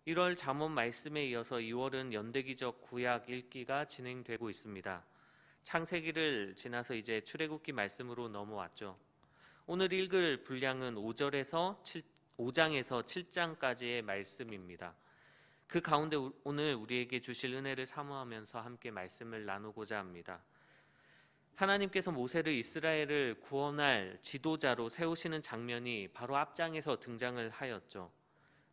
1월 잠언 말씀에 이어서 2월은 연대기적 구약 읽기가 진행되고 있습니다. 창세기를 지나서 이제 출애굽기 말씀으로 넘어왔죠. 오늘 읽을 분량은 5장에서 7장까지의 말씀입니다. 그 가운데 오늘 우리에게 주실 은혜를 사모하면서 함께 말씀을 나누고자 합니다. 하나님께서 모세를 이스라엘을 구원할 지도자로 세우시는 장면이 바로 앞장에서 등장을 하였죠.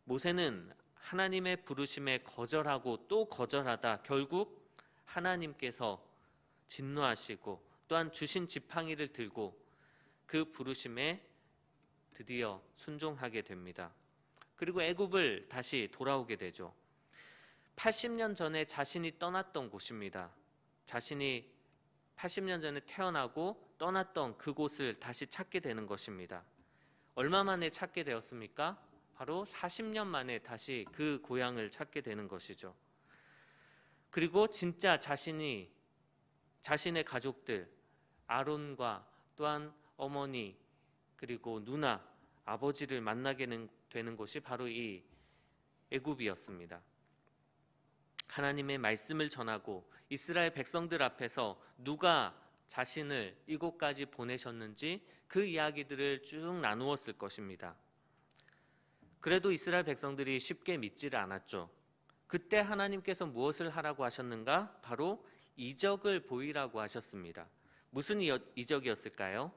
모세는 하나님의 부르심에 거절하고 또 거절하다 결국 하나님께서 진노하시고 또한 주신 지팡이를 들고 그 부르심에 드디어 순종하게 됩니다. 그리고 애굽을 다시 돌아오게 되죠. 80년 전에 자신이 떠났던 곳입니다. 자신이 80년 전에 태어나고 떠났던 그곳을 다시 찾게 되는 것입니다. 얼마 만에 찾게 되었습니까? 바로 40년 만에 다시 그 고향을 찾게 되는 것이죠. 그리고 진짜 자신의 가족들, 아론과 또한 어머니, 그리고 누나, 아버지를 만나게 되는 곳이 바로 이 애굽이었습니다. 하나님의 말씀을 전하고 이스라엘 백성들 앞에서 누가 자신을 이곳까지 보내셨는지 그 이야기들을 쭉 나누었을 것입니다. 그래도 이스라엘 백성들이 쉽게 믿지를 않았죠. 그때 하나님께서 무엇을 하라고 하셨는가? 바로 이적을 보이라고 하셨습니다. 무슨 이적이었을까요?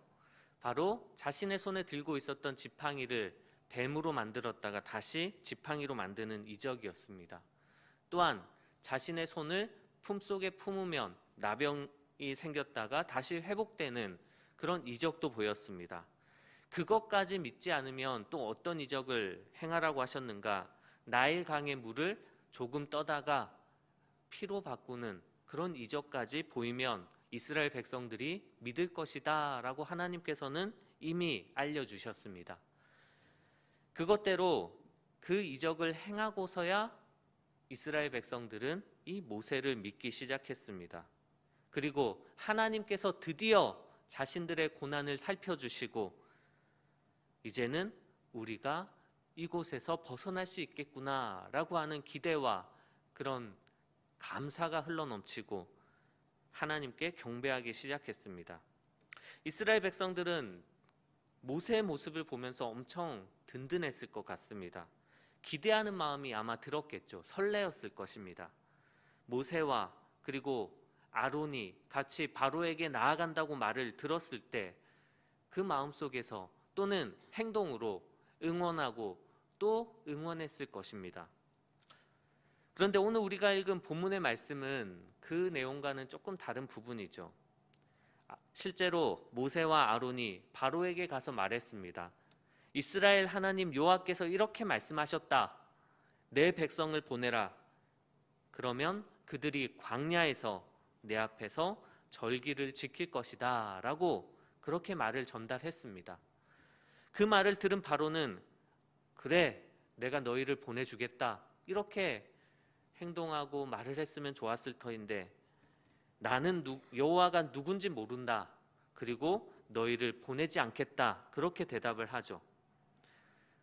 바로 자신의 손에 들고 있었던 지팡이를 뱀으로 만들었다가 다시 지팡이로 만드는 이적이었습니다. 또한 자신의 손을 품속에 품으면 나병이 생겼다가 다시 회복되는 그런 이적도 보였습니다. 그것까지 믿지 않으면 또 어떤 이적을 행하라고 하셨는가? 나일 강의 물을 조금 떠다가 피로 바꾸는 그런 이적까지 보이면 이스라엘 백성들이 믿을 것이다 라고 하나님께서는 이미 알려주셨습니다. 그것대로 그 이적을 행하고서야 이스라엘 백성들은 이 모세를 믿기 시작했습니다. 그리고 하나님께서 드디어 자신들의 고난을 살펴주시고 이제는 우리가 이곳에서 벗어날 수 있겠구나라고 하는 기대와 그런 감사가 흘러넘치고 하나님께 경배하기 시작했습니다. 이스라엘 백성들은 모세의 모습을 보면서 엄청 든든했을 것 같습니다. 기대하는 마음이 아마 들었겠죠. 설레었을 것입니다. 모세와 그리고 아론이 같이 바로에게 나아간다고 말을 들었을 때 그 마음속에서 또는 행동으로 응원하고 또 응원했을 것입니다. 그런데 오늘 우리가 읽은 본문의 말씀은 그 내용과는 조금 다른 부분이죠. 실제로 모세와 아론이 바로에게 가서 말했습니다. 이스라엘 하나님 여호와께서 이렇게 말씀하셨다. 내 백성을 보내라. 그러면 그들이 광야에서 내 앞에서 절기를 지킬 것이다 라고 그렇게 말을 전달했습니다. 그 말을 들은 바로는 그래 내가 너희를 보내주겠다 이렇게 행동하고 말을 했으면 좋았을 터인데 나는 여호와가 누군지 모른다. 그리고 너희를 보내지 않겠다. 그렇게 대답을 하죠.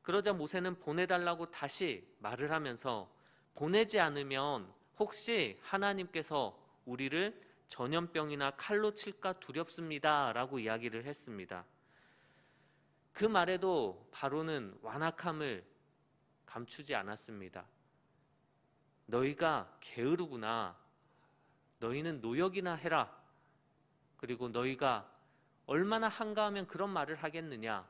그러자 모세는 보내달라고 다시 말을 하면서 보내지 않으면 혹시 하나님께서 우리를 전염병이나 칼로 칠까 두렵습니다 라고 이야기를 했습니다. 그 말에도 바로는 완악함을 감추지 않았습니다. 너희가 게으르구나. 너희는 노역이나 해라. 그리고 너희가 얼마나 한가하면 그런 말을 하겠느냐.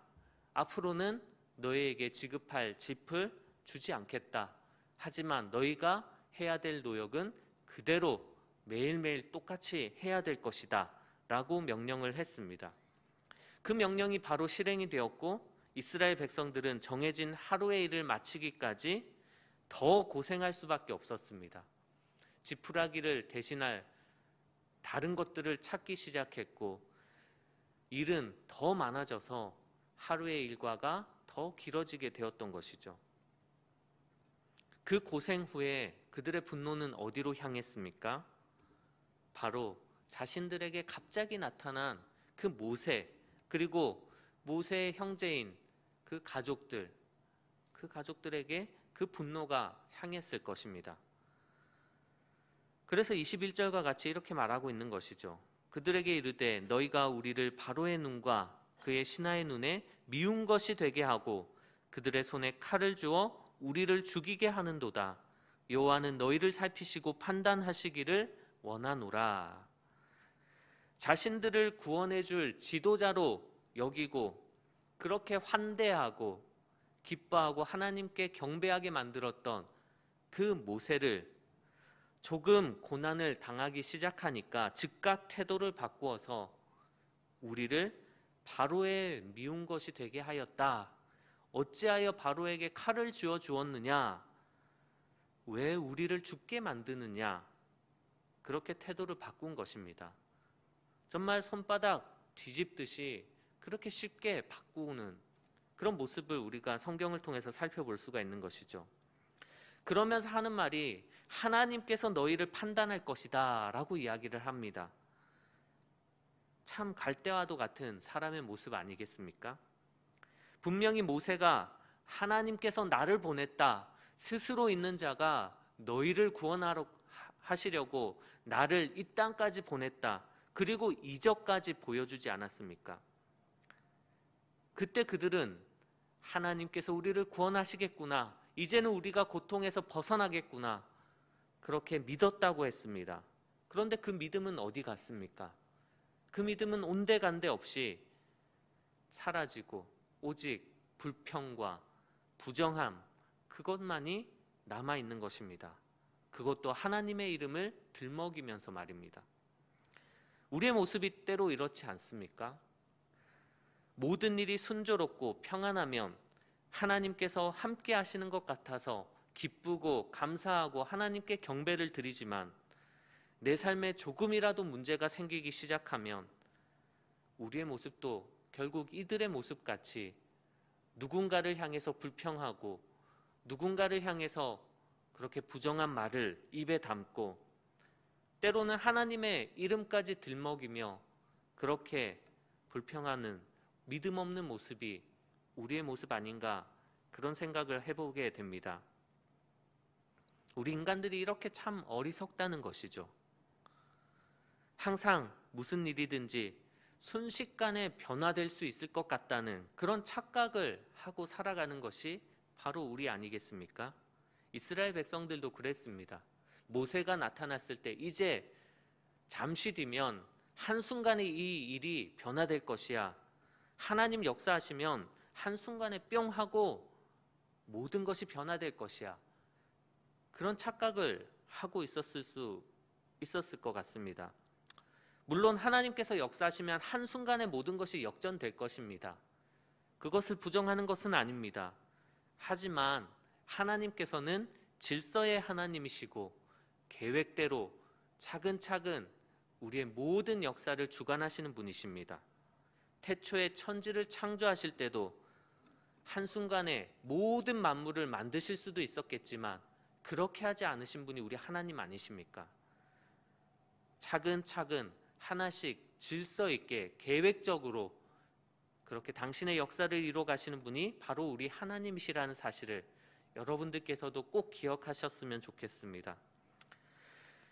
앞으로는 너희에게 지급할 짚을 주지 않겠다. 하지만 너희가 해야 될 노역은 그대로 매일매일 똑같이 해야 될 것이다 라고 명령을 했습니다. 그 명령이 바로 실행이 되었고 이스라엘 백성들은 정해진 하루의 일을 마치기까지 더 고생할 수밖에 없었습니다. 지푸라기를 대신할 다른 것들을 찾기 시작했고 일은 더 많아져서 하루의 일과가 더 길어지게 되었던 것이죠. 그 고생 후에 그들의 분노는 어디로 향했습니까? 바로 자신들에게 갑자기 나타난 그 모세 그리고 모세의 형제인 그 가족들에게 그 분노가 향했을 것입니다. 그래서 21절과 같이 이렇게 말하고 있는 것이죠. 그들에게 이르되 너희가 우리를 바로의 눈과 그의 신하의 눈에 미운 것이 되게 하고 그들의 손에 칼을 주어 우리를 죽이게 하는도다. 여호와는 너희를 살피시고 판단하시기를 원하노라. 자신들을 구원해 줄 지도자로 여기고 그렇게 환대하고 기뻐하고 하나님께 경배하게 만들었던 그 모세를 조금 고난을 당하기 시작하니까 즉각 태도를 바꾸어서 우리를 바로의 미운 것이 되게 하였다. 어찌하여 바로에게 칼을 쥐어 주었느냐? 왜 우리를 죽게 만드느냐? 그렇게 태도를 바꾼 것입니다. 정말 손바닥 뒤집듯이 그렇게 쉽게 바꾸는 그런 모습을 우리가 성경을 통해서 살펴볼 수가 있는 것이죠. 그러면서 하는 말이 하나님께서 너희를 판단할 것이다 라고 이야기를 합니다. 참 갈대와도 같은 사람의 모습 아니겠습니까? 분명히 모세가 하나님께서 나를 보냈다, 스스로 있는 자가 너희를 구원하러 하시려고 나를 이 땅까지 보냈다, 그리고 이적까지 보여주지 않았습니까? 그때 그들은 하나님께서 우리를 구원하시겠구나, 이제는 우리가 고통에서 벗어나겠구나, 그렇게 믿었다고 했습니다. 그런데 그 믿음은 어디 갔습니까? 그 믿음은 온데간데 없이 사라지고 오직 불평과 부정함, 그것만이 남아있는 것입니다. 그것도 하나님의 이름을 들먹이면서 말입니다. 우리의 모습이 때로 이렇지 않습니까? 모든 일이 순조롭고 평안하면 하나님께서 함께 하시는 것 같아서 기쁘고 감사하고 하나님께 경배를 드리지만 내 삶에 조금이라도 문제가 생기기 시작하면 우리의 모습도 결국 이들의 모습같이 누군가를 향해서 불평하고 누군가를 향해서 그렇게 부정한 말을 입에 담고 때로는 하나님의 이름까지 들먹이며 그렇게 불평하는 믿음 없는 모습이 우리의 모습 아닌가, 그런 생각을 해보게 됩니다. 우리 인간들이 이렇게 참 어리석다는 것이죠. 항상 무슨 일이든지 순식간에 변화될 수 있을 것 같다는 그런 착각을 하고 살아가는 것이 바로 우리 아니겠습니까? 이스라엘 백성들도 그랬습니다. 모세가 나타났을 때 이제 잠시 뒤면 한순간에 이 일이 변화될 것이야, 하나님 역사하시면 한순간에 뿅 하고 모든 것이 변화될 것이야, 그런 착각을 하고 있었을 것 같습니다. 물론 하나님께서 역사하시면 한순간에 모든 것이 역전될 것입니다. 그것을 부정하는 것은 아닙니다. 하지만 하나님께서는 질서의 하나님이시고 계획대로 차근차근 우리의 모든 역사를 주관하시는 분이십니다. 태초에 천지를 창조하실 때도 한순간에 모든 만물을 만드실 수도 있었겠지만 그렇게 하지 않으신 분이 우리 하나님 아니십니까? 차근차근 하나씩 질서 있게 계획적으로 그렇게 당신의 역사를 이루어 가시는 분이 바로 우리 하나님이시라는 사실을 여러분들께서도 꼭 기억하셨으면 좋겠습니다.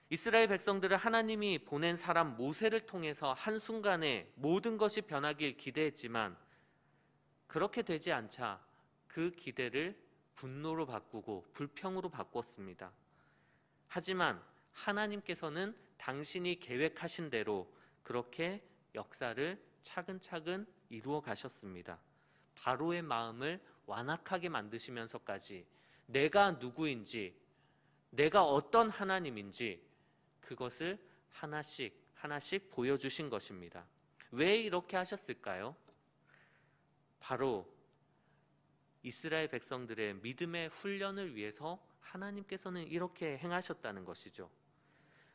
이스라엘 백성들을 하나님이 보낸 사람 모세를 통해서 한순간에 모든 것이 변하길 기대했지만 그렇게 되지 않자 그 기대를 분노로 바꾸고 불평으로 바꿨습니다. 하지만 하나님께서는 당신이 계획하신 대로 그렇게 역사를 차근차근 이루어 가셨습니다. 바로의 마음을 완악하게 만드시면서까지 내가 누구인지, 내가 어떤 하나님인지 그것을 하나씩 하나씩 보여주신 것입니다. 왜 이렇게 하셨을까요? 바로 이스라엘 백성들의 믿음의 훈련을 위해서 하나님께서는 이렇게 행하셨다는 것이죠.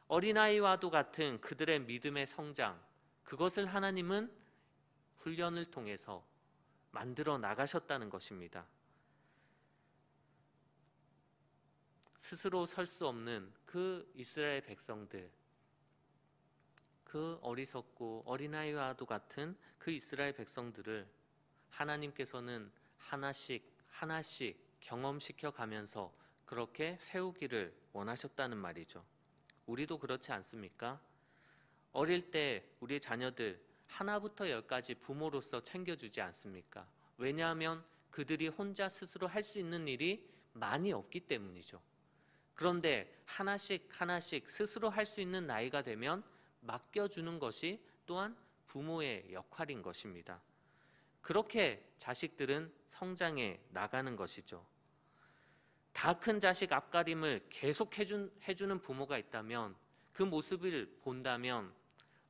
어린아이와도 같은 그들의 믿음의 성장, 그것을 하나님은 훈련을 통해서 만들어 나가셨다는 것입니다. 스스로 설 수 없는 그 이스라엘 백성들, 그 어리석고 어린아이와도 같은 그 이스라엘 백성들을 하나님께서는 하나씩 하나씩 경험시켜 가면서 그렇게 세우기를 원하셨다는 말이죠. 우리도 그렇지 않습니까? 어릴 때 우리 자녀들 하나부터 열까지 부모로서 챙겨주지 않습니까? 왜냐하면 그들이 혼자 스스로 할 수 있는 일이 많이 없기 때문이죠. 그런데 하나씩 하나씩 스스로 할 수 있는 나이가 되면 맡겨주는 것이 또한 부모의 역할인 것입니다. 그렇게 자식들은 성장해 나가는 것이죠. 다 큰 자식 앞가림을 계속 해주는 부모가 있다면, 그 모습을 본다면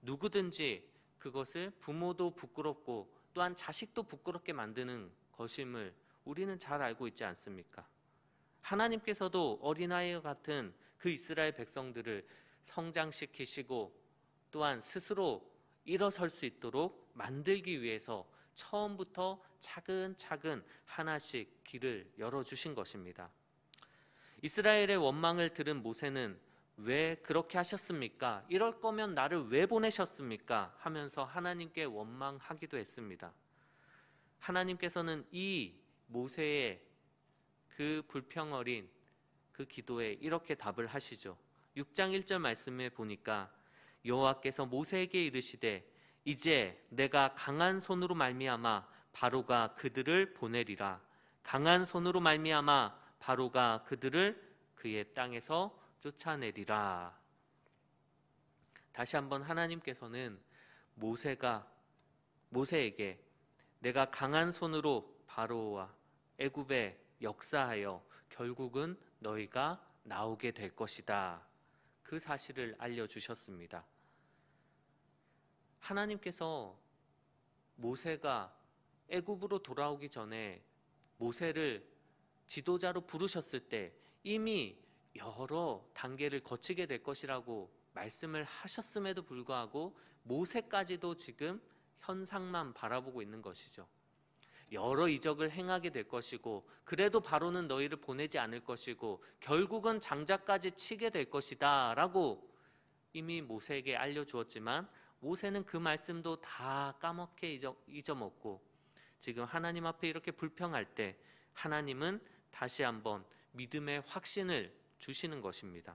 누구든지 그것을 부모도 부끄럽고 또한 자식도 부끄럽게 만드는 것임을 우리는 잘 알고 있지 않습니까? 하나님께서도 어린아이와 같은 그 이스라엘 백성들을 성장시키시고 또한 스스로 일어설 수 있도록 만들기 위해서 처음부터 차근차근 하나씩 길을 열어주신 것입니다. 이스라엘의 원망을 들은 모세는 왜 그렇게 하셨습니까? 이럴 거면 나를 왜 보내셨습니까? 하면서 하나님께 원망하기도 했습니다. 하나님께서는 이 모세의 그 불평 어린 그 기도에 이렇게 답을 하시죠. 6장 1절 말씀에 보니까 여호와께서 모세에게 이르시되 이제 내가 강한 손으로 말미암아 바로가 그들을 보내리라. 강한 손으로 말미암아 바로가 그들을 그의 땅에서 쫓아내리라. 다시 한번 하나님께서는 모세에게 내가 강한 손으로 바로와 애굽에 역사하여 결국은 너희가 나오게 될 것이다. 그 사실을 알려주셨습니다. 하나님께서 모세가 애굽으로 돌아오기 전에 모세를 지도자로 부르셨을 때 이미 여러 단계를 거치게 될 것이라고 말씀을 하셨음에도 불구하고 모세까지도 지금 현상만 바라보고 있는 것이죠. 여러 이적을 행하게 될 것이고 그래도 바로는 너희를 보내지 않을 것이고 결국은 장자까지 치게 될 것이다 라고 이미 모세에게 알려주었지만 모세는 그 말씀도 다 까먹게 잊어먹고 지금 하나님 앞에 이렇게 불평할 때 하나님은 다시 한번 믿음의 확신을 주시는 것입니다.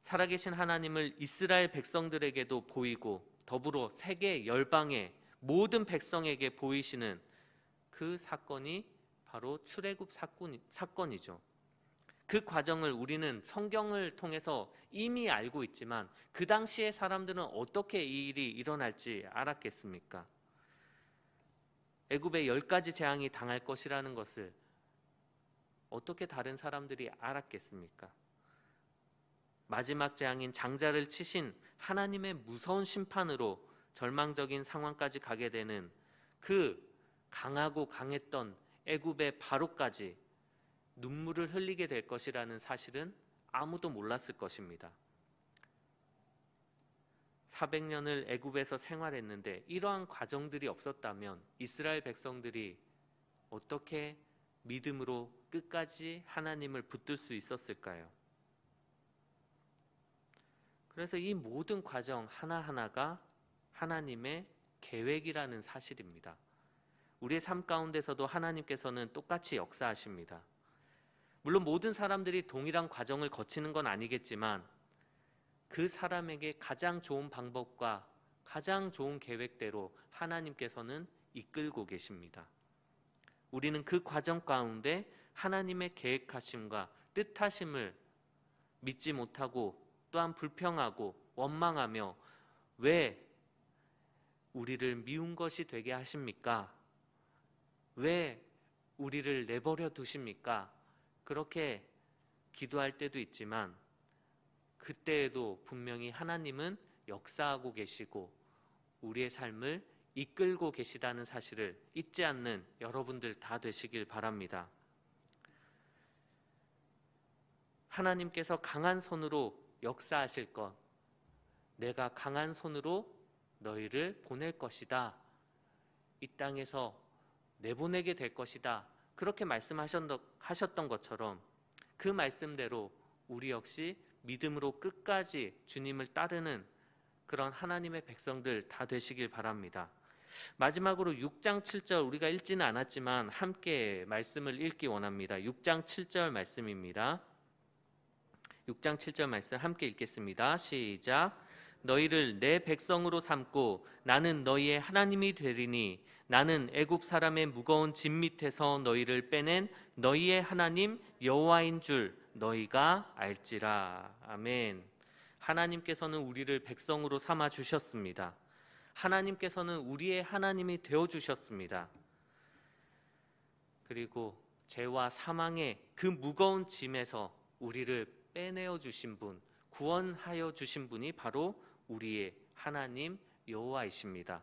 살아계신 하나님을 이스라엘 백성들에게도 보이고 더불어 세계 열방의 모든 백성에게 보이시는 그 사건이 바로 출애굽 사건이죠. 그 과정을 우리는 성경을 통해서 이미 알고 있지만 그 당시의 사람들은 어떻게 이 일이 일어날지 알았겠습니까? 애굽에 10가지 재앙이 당할 것이라는 것을 어떻게 다른 사람들이 알았겠습니까? 마지막 재앙인 장자를 치신 하나님의 무서운 심판으로 절망적인 상황까지 가게 되는 그 강하고 강했던 애굽의 바로까지 눈물을 흘리게 될 것이라는 사실은 아무도 몰랐을 것입니다. 400년을 애굽에서 생활했는데 이러한 과정들이 없었다면 이스라엘 백성들이 어떻게 믿음으로 끝까지 하나님을 붙들 수 있었을까요? 그래서 이 모든 과정 하나하나가 하나님의 계획이라는 사실입니다. 우리의 삶 가운데서도 하나님께서는 똑같이 역사하십니다. 물론 모든 사람들이 동일한 과정을 거치는 건 아니겠지만 그 사람에게 가장 좋은 방법과 가장 좋은 계획대로 하나님께서는 이끌고 계십니다. 우리는 그 과정 가운데 하나님의 계획하심과 뜻하심을 믿지 못하고 또한 불평하고 원망하며 왜 우리를 미운 것이 되게 하십니까? 왜 우리를 내버려 두십니까? 그렇게 기도할 때도 있지만 그때에도 분명히 하나님은 역사하고 계시고 우리의 삶을 이끌고 계시다는 사실을 잊지 않는 여러분들 다 되시길 바랍니다. 하나님께서 강한 손으로 역사하실 것, 내가 강한 손으로 너희를 보낼 것이다. 이 땅에서 내보내게 될 것이다. 그렇게 말씀하셨던 것처럼 그 말씀대로 우리 역시 믿음으로 끝까지 주님을 따르는 그런 하나님의 백성들 다 되시길 바랍니다. 마지막으로 6장 7절 우리가 읽지는 않았지만 함께 말씀을 읽기 원합니다. 6장 7절 말씀입니다. 6장 7절 말씀 함께 읽겠습니다. 시작. 너희를 내 백성으로 삼고 나는 너희의 하나님이 되리니 나는 애굽 사람의 무거운 짐 밑에서 너희를 빼낸 너희의 하나님 여호와인 줄 너희가 알지라. 아멘. 하나님께서는 우리를 백성으로 삼아 주셨습니다. 하나님께서는 우리의 하나님이 되어 주셨습니다. 그리고 죄와 사망의 그 무거운 짐에서 우리를 빼내어 주신 분, 구원하여 주신 분이 바로 우리의 하나님 여호와이십니다.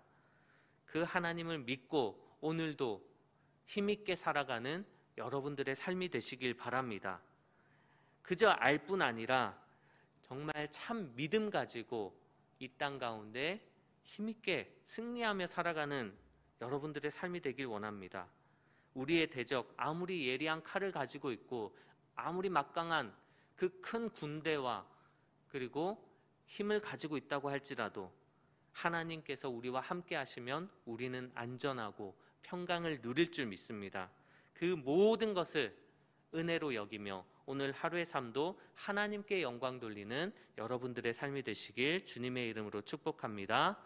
그 하나님을 믿고 오늘도 힘있게 살아가는 여러분들의 삶이 되시길 바랍니다. 그저 알 뿐 아니라 정말 참 믿음 가지고 이 땅 가운데 힘있게 승리하며 살아가는 여러분들의 삶이 되길 원합니다. 우리의 대적, 아무리 예리한 칼을 가지고 있고 아무리 막강한 그 큰 군대와 그리고 힘을 가지고 있다고 할지라도 하나님께서 우리와 함께 하시면 우리는 안전하고 평강을 누릴 줄 믿습니다. 그 모든 것을 은혜로 여기며 오늘 하루의 삶도 하나님께 영광 돌리는 여러분들의 삶이 되시길 주님의 이름으로 축복합니다.